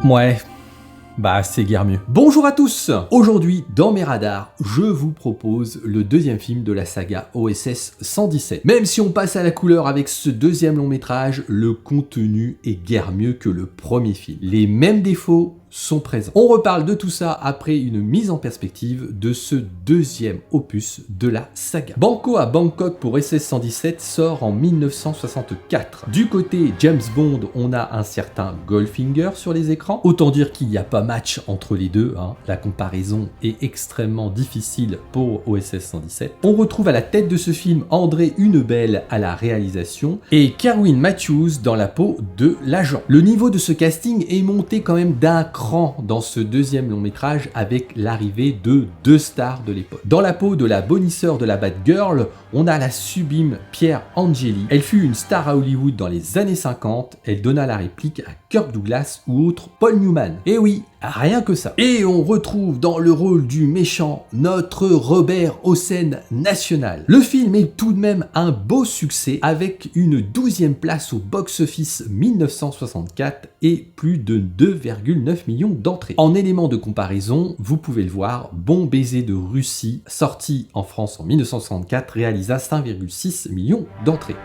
Ouais. Bah, c'est guère mieux. Bonjour à tous. Aujourd'hui, dans mes radars, je vous propose le deuxième film de la saga OSS 117. Même si on passe à la couleur avec ce deuxième long métrage, le contenu est guère mieux que le premier film. Les mêmes défauts sont présents. On reparle de tout ça après une mise en perspective de ce deuxième opus de la saga. Banco à Bangkok pour SS 117 sort en 1964. Du côté James Bond, on a un certain Goldfinger sur les écrans. Autant dire qu'il n'y a pas match entre les deux, hein. La comparaison est extrêmement difficile pour OSS 117. On retrouve à la tête de ce film André Hunebelle à la réalisation et Kerwin Matthews dans la peau de l'agent. Le niveau de ce casting est monté quand même d'un cran dans ce deuxième long métrage avec l'arrivée de deux stars de l'époque. Dans la peau de la bonisseur de la Batgirl, on a la sublime Pierre Angeli. Elle fut une star à Hollywood dans les années 50, elle donna la réplique à Kirk Douglas ou autre Paul Newman. Et oui, rien que ça. Et on retrouve dans le rôle du méchant notre Robert Hossein national. Le film est tout de même un beau succès avec une 12e place au box-office 1964 et plus de 2,9 millions d'entrées. En élément de comparaison, vous pouvez le voir, Bon baiser de Russie, sorti en France en 1964, réalisa 5,6 millions d'entrées.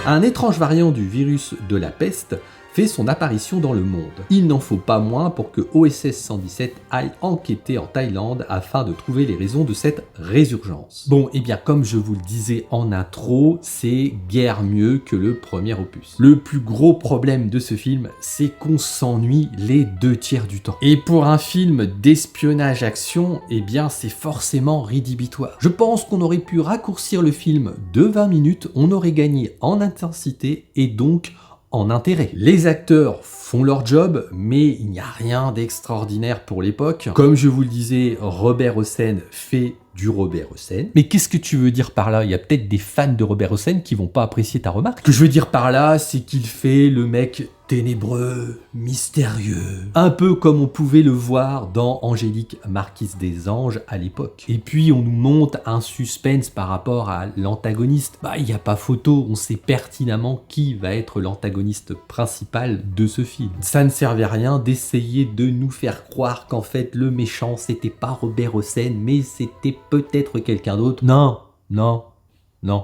Un étrange variant du virus de la peste fait son apparition dans le monde. Il n'en faut pas moins pour que OSS 117 aille enquêter en Thaïlande afin de trouver les raisons de cette résurgence. Bon, et bien comme je vous le disais en intro, c'est guère mieux que le premier opus. Le plus gros problème de ce film, c'est qu'on s'ennuie les 2/3 du temps. Et pour un film d'espionnage action, eh bien c'est forcément rédhibitoire. Je pense qu'on aurait pu raccourcir le film de 20 minutes, on aurait gagné en intensité et donc en intérêt. Les acteurs font leur job, mais il n'y a rien d'extraordinaire pour l'époque. Comme je vous le disais, Robert Hossein fait du Robert Hossein. Mais qu'est-ce que tu veux dire par là? Il y a peut-être des fans de Robert Hossein qui vont pas apprécier ta remarque. Ce que je veux dire par là, c'est qu'il fait le mec ténébreux, mystérieux. Un peu comme on pouvait le voir dans Angélique, Marquise des Anges à l'époque. Et puis on nous monte un suspense par rapport à l'antagoniste. Bah, il n'y a pas photo, on sait pertinemment qui va être l'antagoniste principal de ce film. Ça ne servait à rien d'essayer de nous faire croire qu'en fait le méchant c'était pas Robert Hossein, mais c'était peut-être quelqu'un d'autre. Non.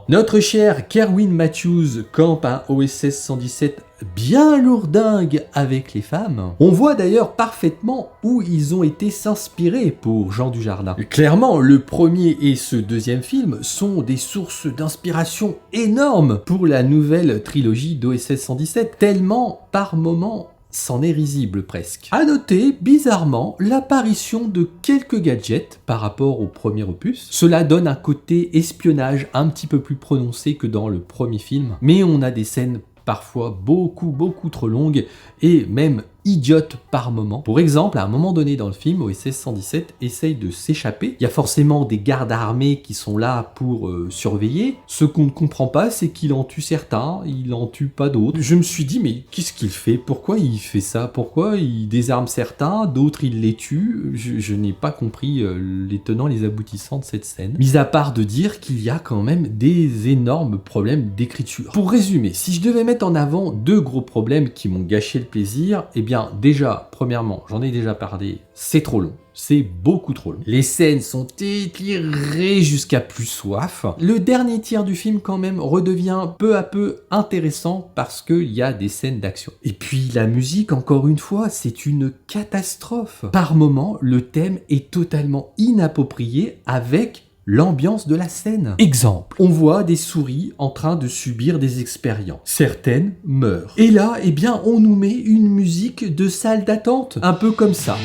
Notre cher Kerwin Matthews campe un OSS 117 bien lourdingue avec les femmes. On voit d'ailleurs parfaitement où ils ont été s'inspirer pour Jean Dujardin. Clairement, le premier et ce deuxième film sont des sources d'inspiration énormes pour la nouvelle trilogie d'OSS 117, tellement par moments c'en est risible presque. À noter, bizarrement, l'apparition de quelques gadgets par rapport au premier opus. Cela donne un côté espionnage un petit peu plus prononcé que dans le premier film, mais on a des scènes parfois beaucoup trop longues et même idiotes par moment. Pour exemple, à un moment donné dans le film, OSS 117 essaye de s'échapper. Il y a forcément des gardes armés qui sont là pour surveiller. Ce qu'on ne comprend pas, c'est qu'il en tue certains, il en tue pas d'autres. Je me suis dit, mais qu'est-ce qu'il fait? Pourquoi il fait ça? Pourquoi il désarme certains, d'autres il les tue? Je n'ai pas compris les tenants, les aboutissants de cette scène. Mis à part de dire qu'il y a quand même des énormes problèmes d'écriture. Pour résumer, si je devais mettre en avant deux gros problèmes qui m'ont gâché le plaisir, eh bien déjà, premièrement, j'en ai déjà parlé, c'est trop long. C'est beaucoup trop long. Les scènes sont étirées jusqu'à plus soif. Le dernier tiers du film quand même redevient peu à peu intéressant parce qu'il y a des scènes d'action. Et puis la musique, encore une fois, c'est une catastrophe. Par moments, le thème est totalement inapproprié avec l'ambiance de la scène. Exemple, on voit des souris en train de subir des expériences. Certaines meurent. Et là, eh bien, on nous met une musique de salle d'attente. Un peu comme ça.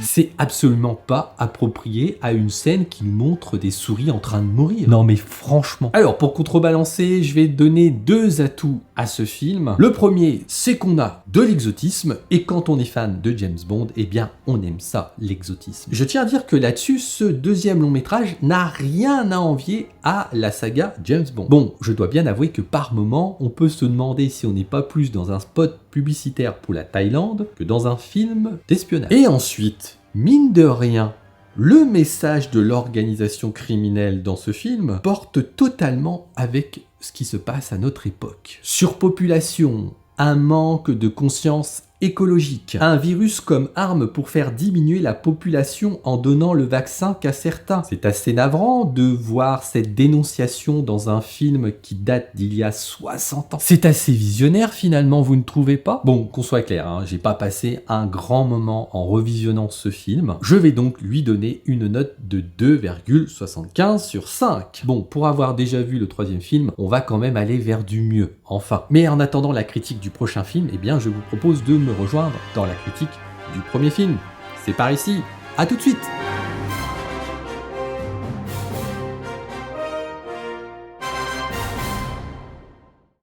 C'est absolument pas approprié à une scène qui nous montre des souris en train de mourir. Non mais franchement. Alors pour contrebalancer, je vais donner deux atouts à ce film. Le premier, c'est qu'on a de l'exotisme et quand on est fan de James Bond, eh bien on aime ça, l'exotisme. Je tiens à dire que là-dessus, ce deuxième long métrage n'a rien à envier à la saga James Bond. Bon, je dois bien avouer que par moment, on peut se demander si on n'est pas plus dans un spot publicitaire pour la Thaïlande que dans un film d'espionnage. Et ensuite, mine de rien, Le message de l'organisation criminelle dans ce film porte totalement avec ce qui se passe à notre époque. Surpopulation, un manque de conscience écologique, un virus comme arme pour faire diminuer la population en donnant le vaccin qu'à certains. C'est assez navrant de voir cette dénonciation dans un film qui date d'il y a 60 ans. C'est assez visionnaire finalement, vous ne trouvez pas? Bon, qu'on soit clair, hein, j'ai pas passé un grand moment en revisionnant ce film. Je vais donc lui donner une note de 2,75 sur 5. Bon, pour avoir déjà vu le troisième film, on va quand même aller vers du mieux, enfin. Mais en attendant la critique du prochain film, eh bien je vous propose de me rejoindre dans la critique du premier film. C'est par ici, à tout de suite!